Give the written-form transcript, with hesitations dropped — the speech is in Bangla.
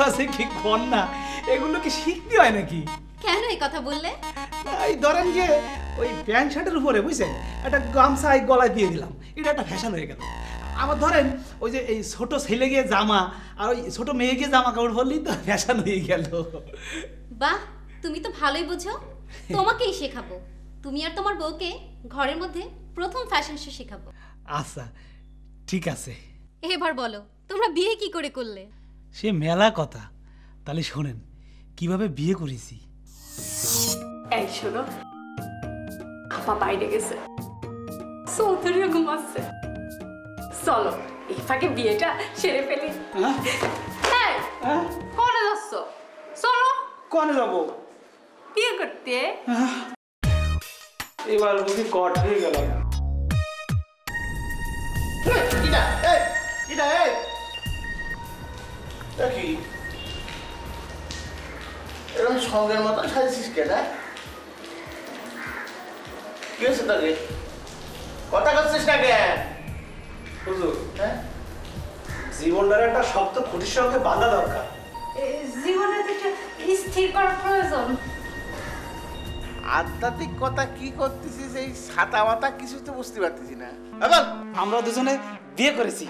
আছে কি কোন না, এগুলো কি শিখতে হয় নাকি? কেন এই কথা বললে? এই ধরেন যে ওই প্যান্ট শার্টের উপরে বুঝছেন একটা গামছা গলায় দিয়ে দিলাম, এটা একটা ফ্যাশন হয়ে গেল। আবার ধরেন ওই যে এই ছোট ছেলে গিয়ে জামা আর ওই ছোট মেয়ে গিয়ে জামা কাপড় পরলেই তো ফ্যাশন হয়ে গেল। বাহ, তুমি তো ভালোই বুঝো। তোমাকেই শেখাবো। তুমি আর তোমার বউকে ঘরের মধ্যে প্রথম ফ্যাশন শো শেখাবো। আচ্ছা ঠিক আছে। এবার বলো, তোমরা বিয়ে কি করে করলে? সে মেলা কথা, তাহলে শোনেন কিভাবে বিয়ে করেছি। এই শোনো, আপা বাইরে গেছে, চৌধুরীও ঘুমাচ্ছে। চলো এই ফাঁকে বিয়েটা সেরে ফেলি। এই, কোনে যাচ্ছ? চলো। কোনে যাবো? বিয়ে করতে। এবার বুঝি কট হয়ে গেল। এরকম সঙ্গের মতো সাজিস কেনা? কি হয়েছে তোকে? কথা করছিস না কেন? হুজুর, জীবনটার একটা শক্ত খুঁটির সঙ্গে বাঁধা দরকার। জীবনে একটা স্থির করা প্রয়োজন। আধ্যাত্মিক কথা কি করতেছিস? এই ছাতা মাতা কিছু তো বুঝতে পারতেছি না। এবার আমরা দুজনে বিয়ে করেছি,